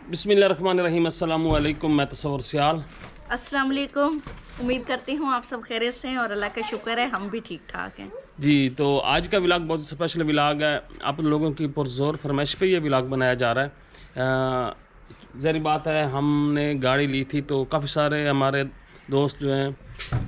बिस्मिल्लाहिर्रहमानिर्रहीम। अस्सलामु अलैकुम। मैं तसव्वुर सियाल। अस्सलाम वालेकुम। उम्मीद करती हूँ आप सब खैरियत से हैं और अल्लाह का शुक्र है हम भी ठीक ठाक हैं। जी, तो आज का व्लॉग बहुत स्पेशल व्लॉग है। आप लोगों की पुरज़ोर फरमाइश पे ये व्लॉग बनाया जा रहा है। ज़ाहिर बात है, हमने गाड़ी ली थी तो काफ़ी सारे हमारे दोस्त जो हैं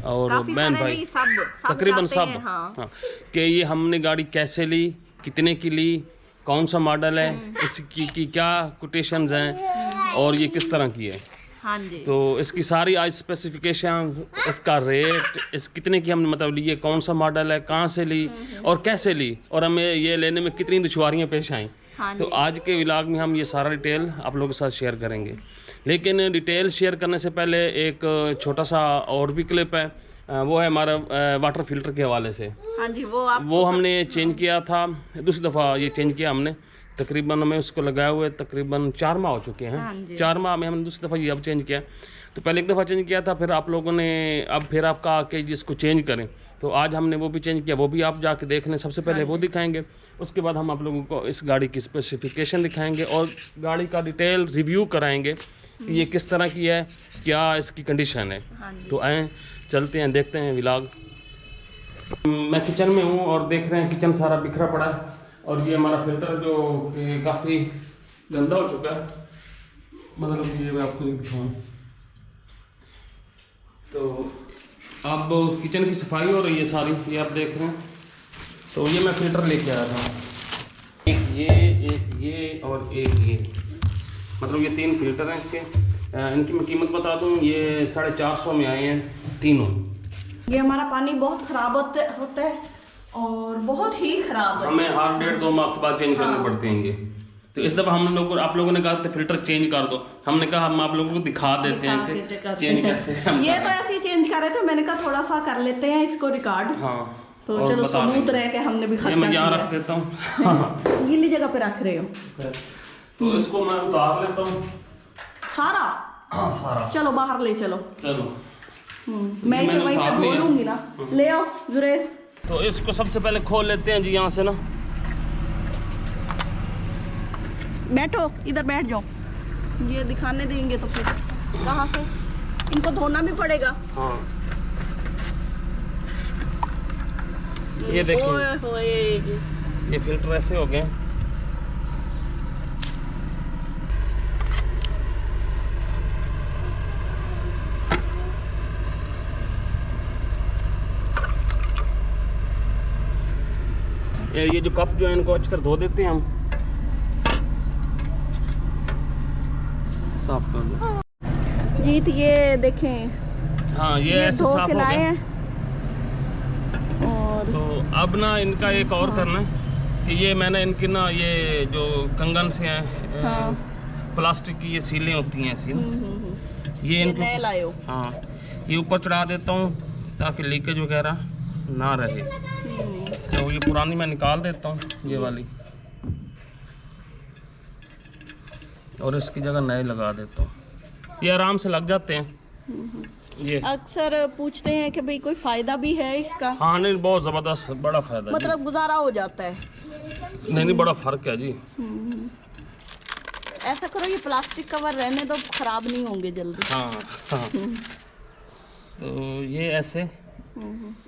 और काफी बहन सारे भाई नहीं, सब तकरीबन चाहते सब, हैं। हाँ, हाँ, कि ये हमने गाड़ी कैसे ली, कितने की ली, कौन सा मॉडल है, इसकी क्या कोटेशंस हैं और ये किस तरह की है। हाँ जी। तो इसकी सारी आज स्पेसिफिकेशंस, इसका रेट, इस कितने की हमने मतलब ली है, कौन सा मॉडल है, कहाँ से ली और कैसे ली और हमें ये लेने में कितनी दुश्वारियाँ पेश आईं। हाँ तो जी। आज के व्लॉग में हम ये सारा डिटेल आप लोगों के साथ शेयर करेंगे। लेकिन डिटेल शेयर करने से पहले एक छोटा सा और भी क्लिप है, वो है हमारा वाटर फिल्टर के हवाले से। हाँ जी, वो हमने चेंज किया था, दूसरी दफ़ा ये चेंज किया हमने। तकरीबन हमें उसको लगाए हुए तकरीबन 4 माह हो चुके हैं। हाँ जी। 4 माह में हमने दूसरी दफ़ा ये अब चेंज किया। तो पहले एक दफ़ा चेंज किया था, फिर आप लोगों ने अब फिर आपका आके जिसको चेंज करें, तो आज हमने वो भी चेंज किया। वो भी आप जाके देख लें। सबसे पहले वो दिखाएंगे, उसके बाद हम आप लोगों को इस गाड़ी की स्पेसिफिकेशन दिखाएंगे और गाड़ी का डिटेल रिव्यू कराएंगे कि ये किस तरह की है, क्या इसकी कंडीशन है। हाँ जी। तो आएँ, चलते हैं, देखते हैं व्लॉग। मैं किचन में हूँ और देख रहे हैं किचन सारा बिखरा पड़ा है और ये हमारा फिल्टर जो कि काफ़ी गंदा हो चुका है। मतलब ये मैं आपको दिखाऊँ तो अब किचन की सफाई हो रही है सारी, ये आप देख रहे हैं। तो ये मैं फिल्टर लेके आया था, एक ये और एक ये, मतलब ये 3 फिल्टर हैं इसके। इनकी मैं कीमत बता दूँ, ये 450 में आए हैं तीनों। ये हमारा पानी बहुत खराब होता है और बहुत ही खराब है। हमें हर 1.5-2 माह के बाद चेंज करने पड़ते हैं ये। तो इस दफ़ा हम लोग, आप लोगों ने कहा था फिल्टर चेंज कर दो, हमने कहा हम आप लोगों को दिखा देते हैं कि चेंज कैसे हम ये तो ऐसे ही चेंज कर रहे थे, मैंने कहा थोड़ा सा कर लेते हैं इसको रिकॉर्ड। हाँ, तो चलो सबूत रहे कि हमने भी खर्चा मैं यहाँ किया। रख देता हूँ। गीली जगह पे रख रहे हो तो इसको मैं उतार लेता हूँ सारा। हाँ, सारा। चलो बाहर ले चलो। चलो, मैं इसे वहीं पे धो लूंगी ना। ले आओ जुरेज। तो इसको सबसे पहले खोल लेते हैं जी यहाँ से ना। बैठो, इधर बैठ जाओ। ये दिखाने देंगे तो फिर कहाँ से, इनको धोना भी पड़ेगा। हाँ, ये देखिए, ओए होए, ये फिल्टर ऐसे हो गए। ये जो कप जो है इनको अच्छी तरह धो देते हैं हम, साफ कर दो। जीत ये देखें। हाँ, ये ऐसे धो साफ के हो लाए गए। हैं। और तो अब ना इनका एक और करना है कि ये मैंने इनकी ना ये जो कंगन से हैं, हाँ। प्लास्टिक की ये सीलें होती हैं ऐसी ना, ये इनको, नए लाए हो। हाँ, ये ऊपर चढ़ा देता हूँ ताकि लीकेज वगैरह ना रहे। तो ये पुरानी मैं निकाल देता हूँ, ये वाली, और इसकी जगह नए लगा देता हूँ। ये आराम से लग जाते हैं। ये अक्सर पूछते हैं कि भाई कोई फायदा भी है इसका। हाँ, नहीं, बहुत ज़बरदस्त, बड़ा फ़ायदा है मतलब गुजारा हो जाता है। जी। नहीं, बड़ा फ़र्क है जी। ऐसा करो, ये प्लास्टिक कवर रहने दो, खराब नहीं होंगे जल्दी। हाँ, हाँ। तो ये ऐसे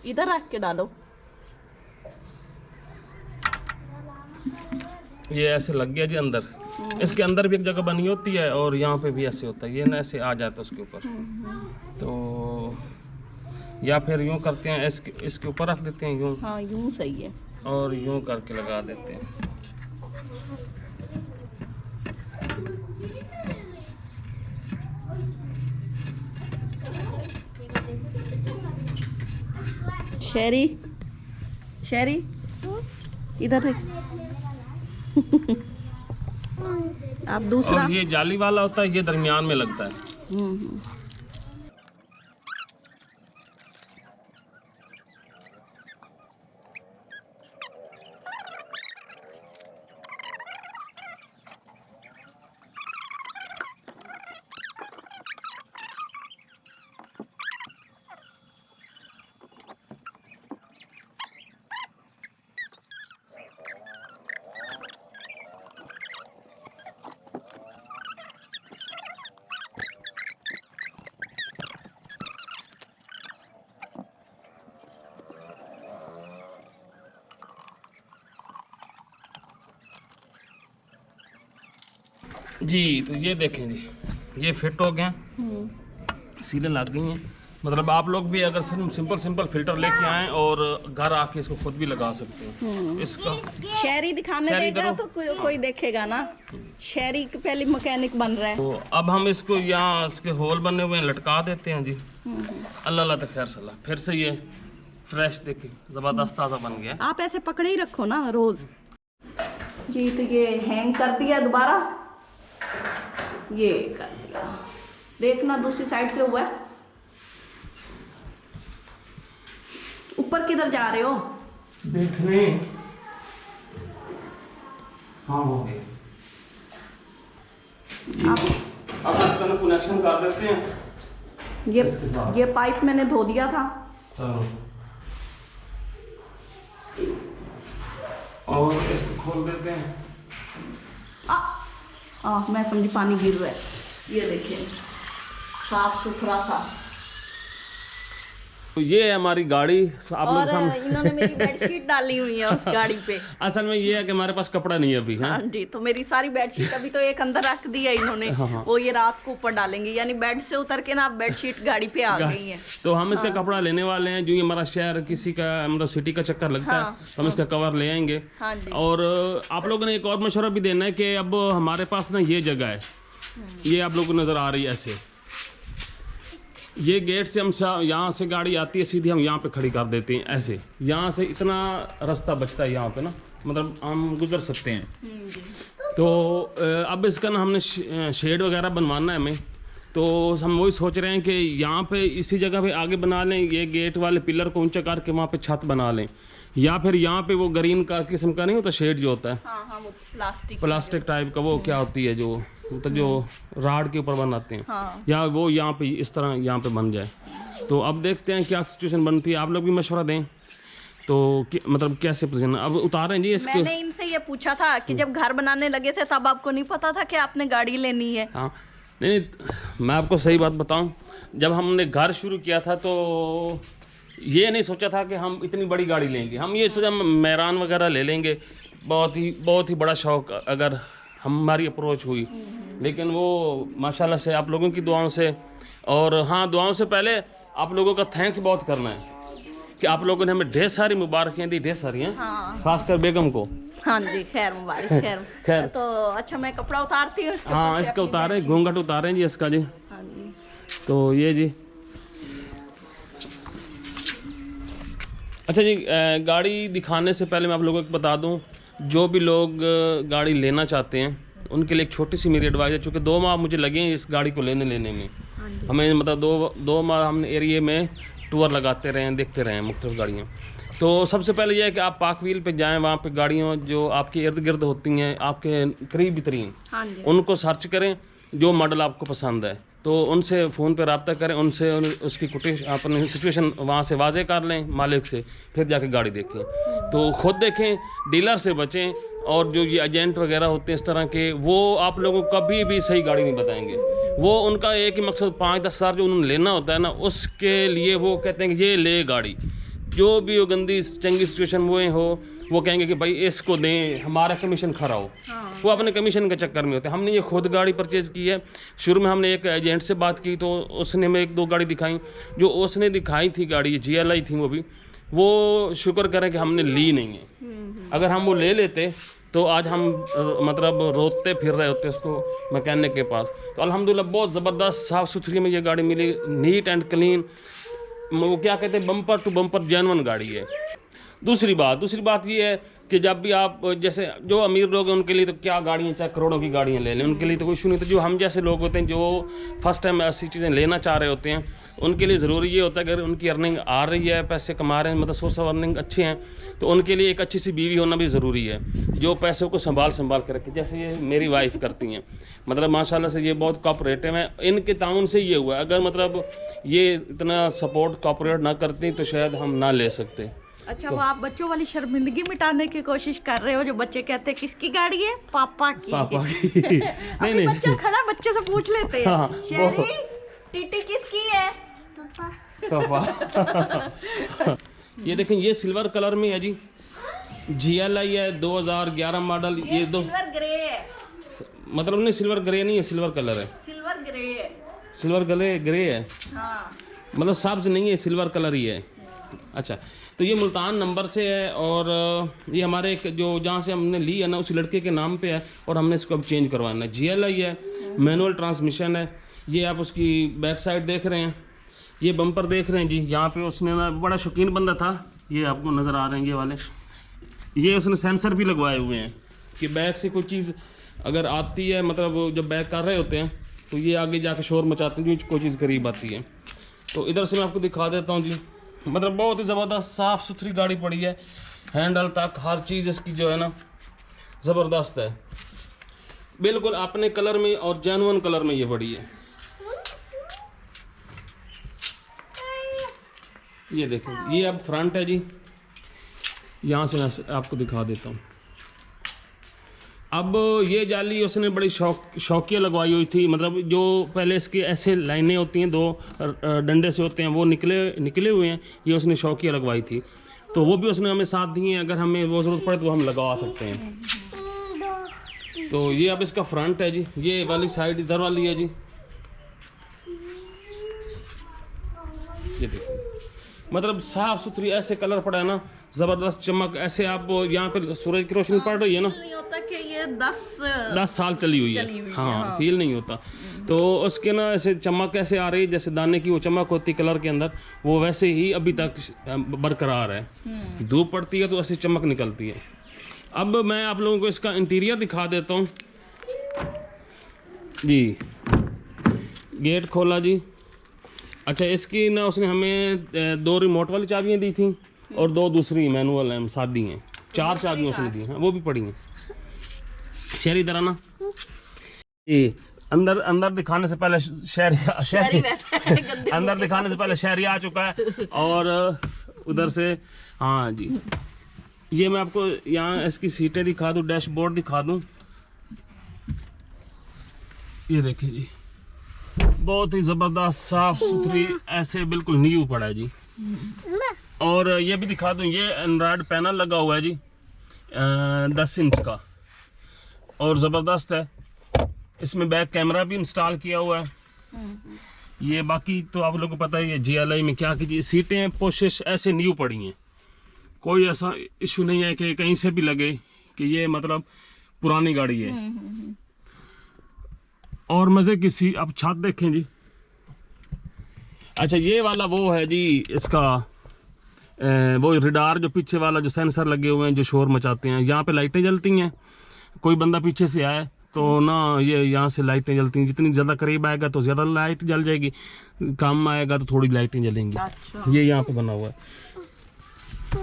इधर रख के डालो। ये ऐसे लग गया जी अंदर। इसके अंदर भी एक जगह बनी होती है और यहाँ पे भी ऐसे होता है, ये ना ऐसे आ जाता है उसके ऊपर। तो या फिर यूँ करते हैं, इसके ऊपर रख देते हैं यूँ, हाँ, यूं सही है। और यूँ करके लगा देते हैं। शेरी, शेरी इधर है। आप दूसरा। और ये जाली वाला होता है, ये दरमियान में लगता है। जी। तो ये देखें जी, ये फिट हो गए, सीलें लग गई हैं। मतलब आप लोग भी अगर सिंपल फिल्टर लेके आएँ और घर आके इसको खुद भी लगा सकते हैं। इसका शहरी दिखाने देगा तो कोई देखेगा ना, शहरी के पहले मैकेनिक बन रहा है। तो अब हम इसको यहाँ इसके होल बने हुए हैं, लटका देते हैं जी। अल्लाह अल्लाह खैर सलाह। फिर से ये फ्रेश देखे ज़बरदस्त ताज़ा बन गया। आप ऐसे पकड़े ही रखो ना रोज जी। तो ये हैंग कर दिया दोबारा, ये कर दिया। देखना दूसरी साइड से हुआ है। ऊपर किधर जा रहे हो? देखने। हाँ हो गया। अब इसका ना कनेक्शन कर देते हैं। ये पाइप मैंने धो दिया था। चलो और इसको खोल देते हैं। मैं समझी पानी गिर रहा है। ये देखिए साफ सुथरा सा। तो ये है हमारी गाड़ी। आप लोग इन्होंने मेरी बेडशीट डाली हुई है उस गाड़ी पे। असल में ये है कि हमारे पास कपड़ा नहीं है अभी। हाँ जी। तो मेरी सारी बेडशीट अभी तो एक अंदर रख दी है इन्होंने। हाँ। वो ये रात को ऊपर डालेंगे, यानी बेड से उतर के ना बेडशीट गाड़ी पे आ गई है। तो हम इसका कपड़ा लेने वाले हैं। जो ये हमारा शहर किसी का मतलब सिटी का चक्कर लगता है, तो हम इसका कवर ले आएंगे। हाँ जी। और आप लोगों ने एक और मशवरा भी देना है कि अब हमारे पास ना ये जगह है, ये आप लोगों को नजर आ रही है ऐसे, ये गेट से हम यहाँ से गाड़ी आती है सीधी, हम यहाँ पे खड़ी कर देते हैं ऐसे। यहाँ से इतना रास्ता बचता है यहाँ पे ना, मतलब हम गुजर सकते हैं। तो अब इसका ना हमने शेड वगैरह बनवाना है हमें। तो हम वही सोच रहे हैं कि यहाँ पे इसी जगह पे आगे बना लें, ये गेट वाले पिलर को ऊंचा करके वहाँ पे छत बना लें, या फिर यहाँ पे वो ग्रीन का किस्म का नहीं होता शेड जो होता है, हाँ, वो प्लास्टिक टाइप का, वो क्या होती है जो मतलब जो राड के ऊपर बनाते हैं, हाँ। या वो यहाँ पे इस तरह यहाँ पे बन जाए। तो अब देखते हैं क्या सिचुएशन बनती है। आप लोग भी मशवरा दें तो मतलब कैसे पोजीशन अब उतारें जी इसको। मैंने इनसे ये पूछा था कि जब घर बनाने लगे थे तब आपको नहीं पता था कि आपने गाड़ी लेनी है? हाँ नहीं, मैं आपको सही बात बताऊं, जब हमने घर शुरू किया था तो ये नहीं सोचा था कि हम इतनी बड़ी गाड़ी लेंगे। हम ये सोचा मैरान वगैरह ले लेंगे, बहुत ही बड़ा शौक अगर हमारी अप्रोच हुई। लेकिन वो माशाल्लाह से आप लोगों की दुआओं से, और हाँ दुआओं से पहले आप लोगों का थैंक्स बहुत करना है कि आप लोगों ने हमें ढेर सारी मुबारकें दी, ढेर सारी हैं। हाँ। खासकर बेगम को। हाँ जी, खैर मुबारक। खैर तो अच्छा मैं कपड़ा उतारती हूँ। हाँ इसका उतारे, घूंघट उतारें जी इसका जी। हाँ जी। तो ये जी अच्छा जी, गाड़ी दिखाने से पहले मैं आप लोगों को बता दूं, जो भी लोग गाड़ी लेना चाहते हैं उनके लिए एक छोटी सी मेरी एडवाइस है। चूँकि 2 माह मुझे लगे हैं इस गाड़ी को लेने में। हमें मतलब 2 माह हमने एरिया में टूर लगाते रहे, देखते रहे मुख्तलिफ गाड़ियाँ। तो सबसे पहले यह है कि आप पाक व्हील पे जाएं, वहाँ पे गाड़ियों जो आपके इर्द गिर्द होती हैं आपके करीबी तरीन, उनको सर्च करें, जो मॉडल आपको पसंद है तो उनसे फ़ोन पे रब्ता करें, उनसे उसकी कोटेशन अपनी सिचुएशन वहाँ से वाजे कर लें मालिक से, फिर जाके गाड़ी देखें। तो ख़ुद देखें, डीलर से बचें, और जो ये एजेंट वगैरह होते हैं इस तरह के, वो आप लोगों को कभी भी सही गाड़ी नहीं बताएंगे। वो उनका एक ही मकसद 5-10 हज़ार जो उन्होंने लेना होता है ना, उसके लिए वो कहते हैं कि ये ले गाड़ी, जो भी वो गंदी चंगी सिचुएशन हो वो कहेंगे कि भाई इसको दें, हमारा कमीशन खरा हो। हाँ। वो अपने कमीशन के चक्कर में होते हैं। हमने ये खुद गाड़ी परचेज़ की है। शुरू में हमने एक एजेंट से बात की तो उसने हमें 1-2 गाड़ी दिखाई, जो उसने दिखाई थी गाड़ी GLI थी, वो शुक्र करें कि हमने ली नहीं है। अगर हम वो ले लेते तो आज हम मतलब रोते फिर रहे होते उसको मैकेनिक के पास। तो अल्हम्दुलिल्लाह बहुत ज़बरदस्त साफ़ सुथरी में ये गाड़ी मिली, नीट एंड क्लीन, वो क्या कहते हैं बम्पर टू बम्पर जेन्युइन गाड़ी है। दूसरी बात ये है कि जब भी आप जैसे जो अमीर लोग हैं उनके लिए तो क्या गाड़ियाँ, चाहे करोड़ों की गाड़ियाँ ले लें, उनके लिए तो कोई इशू नहीं। तो जो हम जैसे लोग होते हैं जो फर्स्ट टाइम ऐसी चीज़ें लेना चाह रहे होते हैं, उनके लिए ज़रूरी ये होता है कि अगर उनकी अर्निंग आ रही है, पैसे कमा रहे हैं, मतलब सोर्स ऑफ अर्निंग अच्छे हैं, तो उनके लिए एक अच्छी सी बीवी होना भी ज़रूरी है जो पैसों को संभाल के रखे, जैसे ये मेरी वाइफ करती हैं। मतलब माशाल्लाह से ये बहुत कोऑपरेटिव हैं। इनके ताउन से ये हुआ, अगर मतलब ये इतना सपोर्ट कोऑपरेट ना करती तो शायद हम ना ले सकते। अच्छा तो, वो आप बच्चों वाली शर्मिंदगी मिटाने की कोशिश कर रहे हो, जो बच्चे कहते हैं किसकी गाड़ी है? पापा की। नहीं बच्चा खड़ा, बच्चे से पूछ लेते हैं। हाँ, शेरी टीटी किसकी है? पापा। ये देखें, ये सिल्वर कलर में है जी, GLI है 2011 मॉडल। ये दो मतलब नहीं सिल्वर ग्रे नहीं है, सिल्वर कलर है। सिल्वर ग्रे है। सिल्वर ग्रे है, हाँ। मतलब सब्ज नहीं है, सिल्वर कलर ही है। अच्छा, तो ये मुल्तान नंबर से है और ये हमारे एक जो जहाँ से हमने ली है ना उसी लड़के के नाम पे है और हमने इसको अब चेंज करवाना है। GLI है, मैनुअल ट्रांसमिशन है। ये आप उसकी बैक साइड देख रहे हैं, ये बम्पर देख रहे हैं जी। यहाँ पे उसने ना बड़ा शौकीन बंदा था, ये आपको नज़र आ रहे हैं ये वाले, ये उसने सेंसर भी लगवाए हुए हैं कि बैक से कोई चीज़ अगर आती है, मतलब जब बैक कर रहे होते हैं तो ये आगे जाके शोर मचाते हैं जो कोई चीज़ करीब आती है। तो इधर से मैं आपको दिखा देता हूँ जी, मतलब बहुत ही ज़बरदस्त साफ़ सुथरी गाड़ी पड़ी है, हैंडल तक हर चीज़ इसकी जो है ना ज़बरदस्त है, बिल्कुल अपने कलर में और जेन्युइन कलर में ये पड़ी है। ये देखें, ये अब फ्रंट है जी, यहाँ से मैं आपको दिखा देता हूँ। अब ये जाली उसने बड़ी शौकिया लगवाई हुई थी, मतलब जो पहले इसकी ऐसे लाइनें होती हैं, 2 डंडे से होते हैं, वो निकले हुए हैं, ये उसने शौकिया लगवाई थी। तो वो भी उसने हमें साथ दिए हैं, अगर हमें वो ज़रूरत पड़े तो हम लगवा सकते हैं। तो ये अब इसका फ्रंट है जी, ये वाली साइड इधर वाली है जी, ये देखिए, मतलब साफ़ सुथरी ऐसे कलर पड़ा है ना, ज़बरदस्त चमक। ऐसे आप यहाँ पे सूरज की रोशनी पड़ रही है ना, नहीं होता कि ये 10 साल चली हुई है, हाँ, फील नहीं होता। तो उसके ना ऐसे चमक ऐसे आ रही है जैसे दाने की वो चमक होती कलर के अंदर, वो वैसे ही अभी तक बरकरार है। धूप पड़ती है तो ऐसी चमक निकलती है। अब मैं आप लोगों को इसका इंटीरियर दिखा देता हूँ जी। गेट खोला जी। अच्छा, इसकी ना उसने हमें 2 रिमोट वाली चाबियाँ दी थी और 2 दूसरी मैनुअल हैं, सादी हैं। 4 चाबियाँ उसने दी हैं, वो भी पड़ी हैं। शहरी तरह ना ये अंदर दिखाने से पहले शहरी अंदर दिखाने से पहले शहरी आ चुका है। और उधर से हाँ जी, ये मैं आपको यहाँ इसकी सीटें दिखा दूँ, डैशबोर्ड दिखा दूँ। ये देखिए जी, बहुत ही ज़बरदस्त साफ सुथरी ऐसे बिल्कुल न्यू पड़ा है जी। और ये भी दिखा दूँ, ये एंड्रॉयड पैनल लगा हुआ है जी 10 इंच का और ज़बरदस्त है। इसमें बैक कैमरा भी इंस्टॉल किया हुआ है। ये बाकी तो आप लोगों को पता ही है GLI में क्या कीजिए, सीटें पोशिश ऐसे न्यू पड़ी हैं, कोई ऐसा इशू नहीं है कि कहीं से भी लगे कि ये मतलब पुरानी गाड़ी है। और मज़े की सी आप छत देखें जी। अच्छा, ये वाला वो है जी इसका वो रिडार, जो पीछे वाला जो सेंसर लगे हुए हैं जो शोर मचाते हैं। यहाँ पे लाइटें जलती हैं, कोई बंदा पीछे से आए तो ना ये यहाँ से लाइटें जलती हैं। जितनी ज़्यादा करीब आएगा तो ज़्यादा लाइट जल जाएगी, कम आएगा तो थोड़ी लाइटें जलेंगी। अच्छा। ये यहाँ पे बना हुआ है।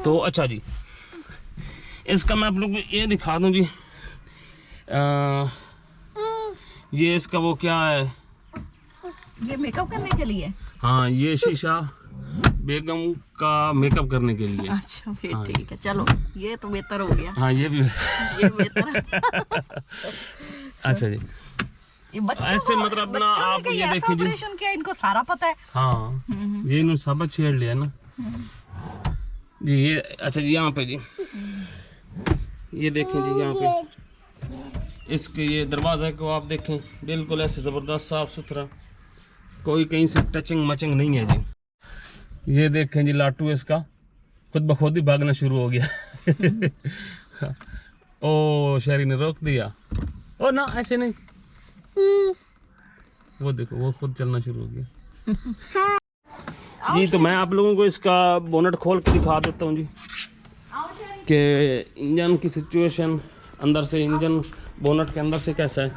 तो अच्छा जी, इसका मैं आप लोग को ये दिखा दूँ जी। ये इसका वो क्या है, ये मेकअप करने के लिए। हाँ, ये शीशा बेगम का मेकअप करने के लिए। अच्छा, फिर ठीक है, चलो ये तो बेहतर हो गया। हाँ, ये भी ये बेहतर। अच्छा जी, ये बच्चों ऐसे मतलब ना आप ये देखिए जी, ऑपरेशन किया, इनको सारा पता है। हाँ, ये इन्होंने सबक छेड़ लिया ना जी। ये अच्छा जी, यहाँ पे जी ये देखें जी, यहाँ पे इसके ये दरवाज़े को आप देखें, बिल्कुल ऐसे ज़बरदस्त साफ़ सुथरा, कोई कहीं से टचिंग मचिंग नहीं है जी। ये देखें जी, लाटू इसका खुद ब खुद ही भागना शुरू हो गया। ओ, शहरी ने रोक दिया। ओ ना, ऐसे नहीं, वो देखो वो खुद चलना शुरू हो गया। जी, तो मैं आप लोगों को इसका बोनट खोल के दिखा देता हूँ जी कि इंजन की सिचुएशन अंदर से, इंजन बोनट के अंदर से कैसा है।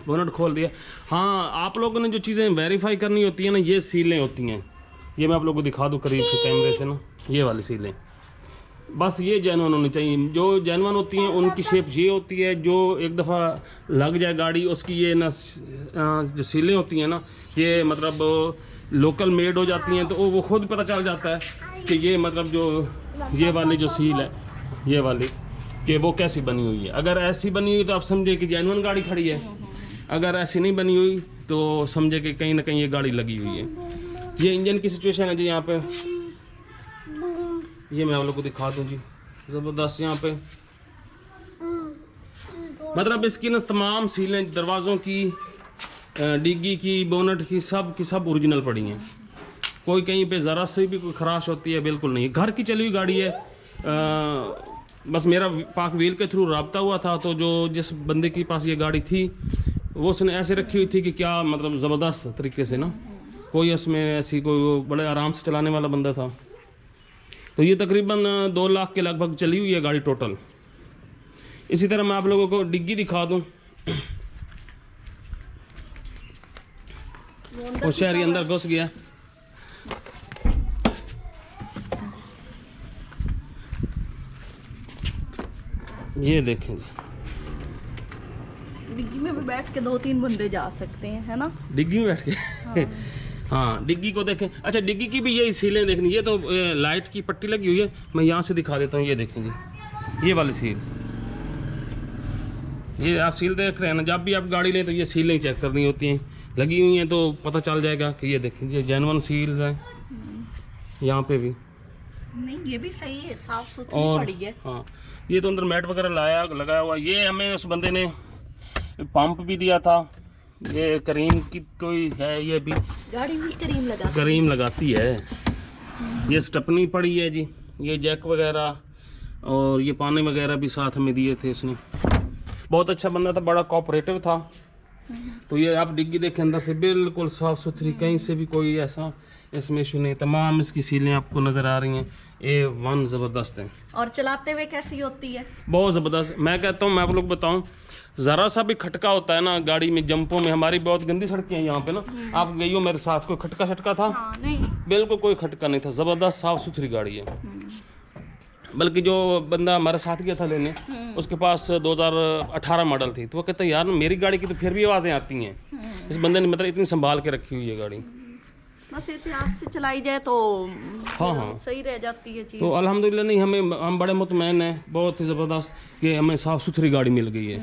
बोनट खोल दिया। हाँ, आप लोगों ने जो चीज़ें वेरीफाई करनी होती है ना, ये सीलें होती हैं, ये मैं आप लोगों को दिखा दूँ करीब से कैमरे से ना, ये वाली सीलें बस ये जेन्युइन होनी चाहिए। जो जेन्युइन होती हैं उनकी शेप ये होती है, जो एक दफ़ा लग जाए गाड़ी उसकी ये ना जो सीलें होती हैं ना, ये मतलब लोकल मेड हो जाती हैं, तो वो खुद पता चल जाता है कि ये मतलब जो ये वाली जो सील है ये वाली, कि वो कैसी बनी हुई है। अगर ऐसी बनी हुई तो आप समझे कि जेन्युइन गाड़ी खड़ी है, अगर ऐसी नहीं बनी हुई तो समझे कि कहीं ना कहीं ये गाड़ी लगी हुई है। ये इंजन की सिचुएशन है जी। यहाँ पे ये मैं आप लोग को दिखा दूँ जी, ज़बरदस्त। यहाँ पे मतलब इसकी ना तमाम सीलें दरवाज़ों की, डिग्गी की, बोनट की सब ओरिजिनल पड़ी हैं। कोई कहीं पे ज़रा से भी कोई खराश होती है बिल्कुल नहीं। घर की चली हुई गाड़ी है। बस मेरा पाक व्हील के थ्रू रब्ता हुआ था, तो जो जिस बंदे के पास ये गाड़ी थी वो उसने ऐसे रखी हुई थी कि क्या मतलब ज़बरदस्त तरीके से ना, कोई उसमें ऐसी कोई, वो बड़े आराम से चलाने वाला बंदा था। तो ये तकरीबन 2 लाख के लगभग चली हुई है गाड़ी टोटल। इसी तरह मैं आप लोगों को डिग्गी दिखा दूं। वो शहरी अंदर घुस गया। ये देखें जी, डिग्गी में भी बैठ के 2-3 बंदे जा सकते हैं, है ना? डिग्गी में बैठ के। हाँ डिग्गी को देखें। अच्छा डिग्गी की भी यही सीलें देखनी। ये तो लाइट की पट्टी लगी हुई है, मैं यहाँ से दिखा देता हूँ। ये देखें जी, ये वाली सील, ये आप सील देख रहे हैं ना, जब भी आप गाड़ी लें तो ये सीलें चेक करनी होती हैं। लगी हुई हैं तो पता चल जाएगा कि ये देखें, ये जेन्युइन सील्स हैं। यहाँ पे भी नहीं, ये भी सही है, साफ सुथरी पड़ी है। हाँ, ये तो अंदर मैट वगैरह लगाया हुआ। ये हमें उस बंदे ने पंप भी दिया था। ये करीम की कोई है, ये भी गाड़ी भी करीम लगाती है। ये स्टपनी पड़ी है जी, ये जैक वगैरह और ये पानी वगैरह भी साथ में दिए थे उसने। बहुत अच्छा बंदा था, बड़ा कोऑपरेटिव था। तो ये आप डिग्गी देखें, अंदर से बिल्कुल साफ़ सुथरी, कहीं से भी कोई ऐसा इसमें इशू नहीं। तमाम इसकी सीलें आपको नज़र आ रही हैं, A1 ज़बरदस्त हैं। और चलाते हुए कैसी होती है? बहुत ज़बरदस्त। मैं कहता हूँ, मैं आप लोग बताऊँ, ज़रा सा भी खटका होता है ना गाड़ी में, जंपों में, हमारी बहुत गंदी सड़कें हैं यहाँ पे ना, आप गई हो मेरे साथ, कोई खटका शटका था? हाँ, नहीं, बिल्कुल कोई खटका नहीं था। ज़बरदस्त साफ़ सुथरी गाड़ी है। बल्कि जो बंदा हमारे साथ गया था लेने, उसके पास 2018 मॉडल थी, तो वो कहता है यार मेरी गाड़ी की तो फिर भी आवाज़ें आती हैं। इस बंदे ने मतलब इतनी संभाल के रखी हुई है गाड़ी। बस एहतियात से चलाई जाए तो हाँ सही रह जाती है चीज़। तो अल्हम्दुलिल्लाह, नहीं हम बड़े मुतमैन हैं, बहुत ही ज़बरदस्त कि हमें साफ़ सुथरी गाड़ी मिल गई है।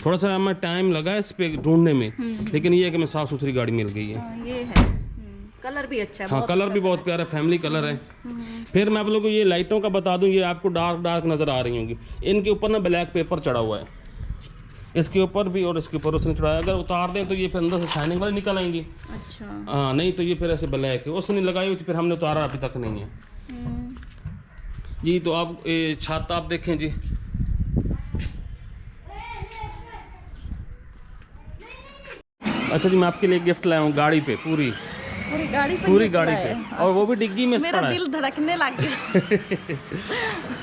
थोड़ा सा हमें टाइम लगा इस पे ढूंढने में, लेकिन ये है कि हमें साफ़ सुथरी गाड़ी मिल गई है। ये है। कलर भी अच्छा है। हाँ, कलर भी बहुत प्यारा, फैमिली कलर है। फिर मैं आप लोगों को ये लाइटों का बता दूं, ये आपको डार्क नज़र आ रही होंगी। इनके ऊपर ना ब्लैक पेपर चढ़ा हुआ है, इसके ऊपर भी और इसके ऊपर उसने चढ़ाया। अगर उतार दें तो ये फिर अंदर से शाइनिंग वाली निकल आएंगी। अच्छा। हाँ, नहीं तो ये फिर ऐसे ब्लैक है, उसने लगाई हुई थी, फिर हमने उतारा अभी तक नहीं है जी। तो आप छत आप देखें जी, अच्छा जी, मैं आपके लिए गिफ्ट लाया हूँ गाड़ी पे, पूरी गाड़ी पे, और वो भी डिग्गी में मेरा दिल धड़कने लग गया।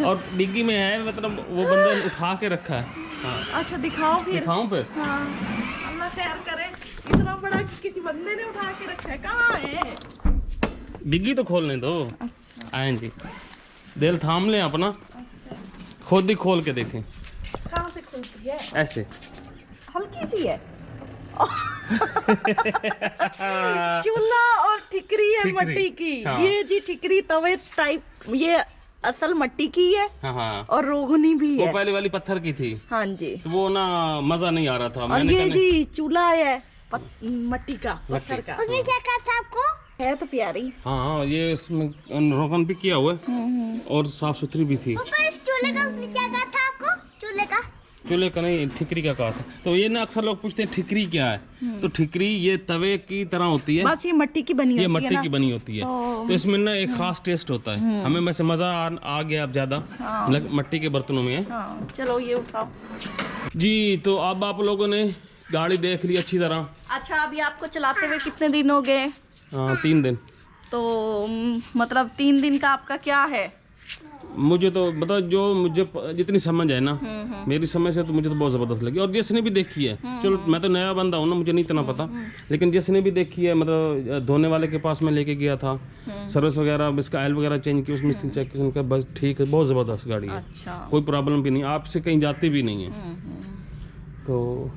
और डिग्गी में है, मतलब वो बंदे ने उठा के रखा है। हाँ। अच्छा दिखाओ फिर। दिखाऊं फिर? हाँ। अल्लाह खैर करे, इतना बड़ा किसी बंदे ने उठा के रखा है, कहाँ है? डिग्गी तो खोलने दो। अच्छा। आए जी, दिल थाम लें अपना। अच्छा। खुद ही खोल के देखें। कहाँ से खुलती है? ऐसे हल्की सी है। चूल्हा और ठिकरी है मट्टी की। हाँ। ये जी ठिकरी तवे टाइप, ये असल मट्टी की है। हाँ। और रोगनी भी है। वो पहले वाली पत्थर की थी। हाँ जी। तो वो ना मजा नहीं आ रहा था। और ये जी चूल्हा है मट्टी का, पत्थर का। उसने क्या कहा था आपको? है तो प्यारी। हाँ, ये इसमें रोगन भी किया हुआ है और साफ सुथरी भी थी। इस चूल्हे का उसने क्या कहा था आपको? चूल्हे का नहीं, ठिकरी का कहा था। तो ये ना अक्सर लोग पूछते हैं ठिकरी क्या है, तो ठिकरी ये तवे की तरह होती है, बस ये मट्टी की बनी होती है। ये मट्टी की बनी होती है। तो इसमें ना एक खास टेस्ट होता है। हमें वैसे मजा आ गया अब ज्यादा। हाँ। मट्टी के बर्तनों में है। हाँ। चलो ये उठाओ जी। तो अब आप लोगों ने गाड़ी देख ली अच्छी तरह। अच्छा, अभी आपको चलाते हुए कितने दिन हो गए? 3 दिन। तो मतलब 3 दिन का आपका क्या है? मुझे तो मतलब जो मुझे जितनी समझ है ना, मेरी समझ से तो मुझे तो बहुत ज़बरदस्त लगी। और जिसने भी देखी है, चलो मैं तो नया बंदा हूँ ना, मुझे नहीं इतना पता, लेकिन जिसने भी देखी है, मतलब धोने वाले के पास मैं लेके गया था, सर्विस वगैरह, इसका ऑयल वगैरह चेंज की, उसमें चेक किया, उनका बस ठीक है, बहुत ज़बरदस्त गाड़ी है। अच्छा। कोई प्रॉब्लम भी नहीं, आपसे कहीं जाती भी नहीं है। तो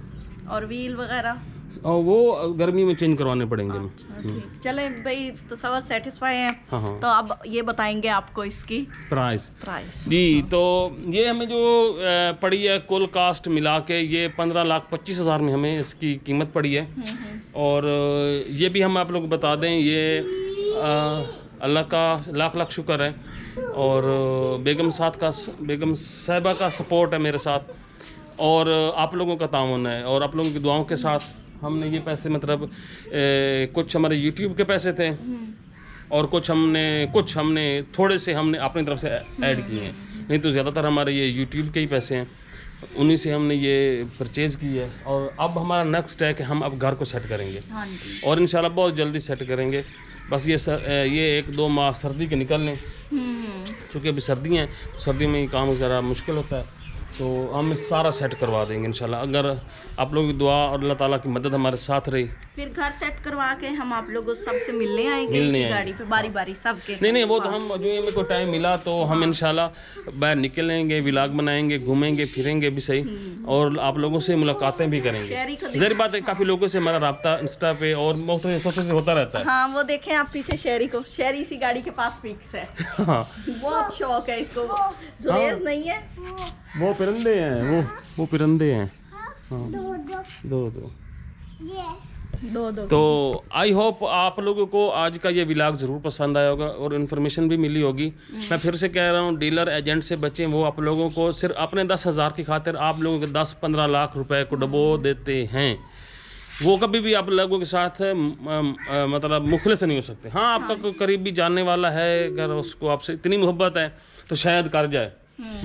और व्हील वगैरह और वो गर्मी में चेंज करवाने पड़ेंगे। अच्छा, चले भाई, तो सब सेटिस्फाई हैं। हाँ। तो अब ये बताएंगे आपको इसकी प्राइस जी। तो ये हमें जो पड़ी है कुल कास्ट मिला के, ये 15,25,000 में हमें इसकी कीमत पड़ी है। और ये भी हम आप लोग बता दें, ये अल्लाह का लाख शुक्र है, और बेगम साहबा का सपोर्ट है मेरे साथ। और आप लोगों का ताउन है और आप लोगों की दुआओं के साथ हमने ये पैसे मतलब कुछ हमारे यूट्यूब के पैसे थे और कुछ हमने थोड़े से हमने अपनी तरफ से ऐड किए हैं, नहीं तो ज़्यादातर हमारे ये यूट्यूब के ही पैसे हैं, उन्हीं से हमने ये परचेज़ की है। और अब हमारा नेक्स्ट है कि हम अब घर को सेट करेंगे हाँ जी। और इंशाल्लाह बहुत जल्दी सेट करेंगे। बस ये 1-2 माह सर्दी के निकल लें, क्योंकि अभी सर्दी हैं तो सर्दी में ही काम वगैरह मुश्किल होता है, तो हम सारा सेट करवा देंगे इंशाल्लाह, अगर आप लोगों की दुआ और अल्लाह ताला की मदद हमारे साथ रही। फिर घर सेट करवा के हम आप लोगों सबसे मिलने आएंगे इसी गाड़ी पे बारी बारी सबके। नहीं वो तो हम जो ये मेरे को टाइम मिला तो हम इंशाल्लाह बाहर निकलेंगे, व्लॉग बनाएंगे, घूमेंगे फिरेंगे भी सही और आप लोगों से मुलाकातें भी करेंगे। ज़ाहिर बात है काफ़ी लोगों से हमारा रब्ता इंस्टा पे और मुख्तलिफ सोर्सेस से होता रहता है। हाँ वो देखें आप पीछे शहरी को, शहरी इसी गाड़ी के पास फिक्स है। हाँ। बहुत शौक है इसको, जुरेज नहीं है। वो परिंदे हैं, वो परिंदे हैं। हाँ। दो। तो आई होप आप लोगों को आज का ये व्लॉग ज़रूर पसंद आया होगा और इन्फॉर्मेशन भी मिली होगी। मैं फिर से कह रहा हूँ, डीलर एजेंट से बचें, वो आप लोगों को सिर्फ अपने 10,000 की खातिर आप लोगों के 10-15 लाख रुपए को डबो देते हैं। वो कभी भी आप लोगों के साथ मतलब मुखलिस नहीं हो सकते। हाँ आपका कोई करीबी जानने वाला है, अगर उसको आपसे इतनी मोहब्बत है तो शायद कर जाए,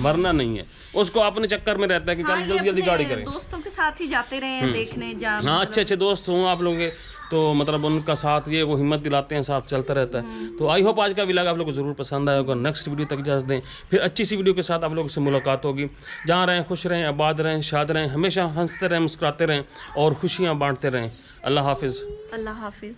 वरना नहीं है। उसको अपने चक्कर में रहता है कि चल जल्दी जल्दी गाड़ी करें। दोस्तों के साथ ही जाते रहे देखने जाने। हाँ अच्छे दोस्त हों आप लोगों के, तो मतलब उनका साथ ये वो हिम्मत दिलाते हैं, साथ चलता रहता है। तो आई होप आज का व्लॉग आप लोगों को ज़रूर पसंद आया होगा। नेक्स्ट वीडियो तक इजाज़त दें, फिर अच्छी सी वीडियो के साथ आप लोगों से मुलाकात होगी। जहाँ रहें खुश रहें, आबाद रहें, शाद रहें, हमेशा हंसते रहें, मुस्कुराते रहें और खुशियाँ बांटते रहें। अल्लाह हाफिज़। अल्लाह हाफिज़।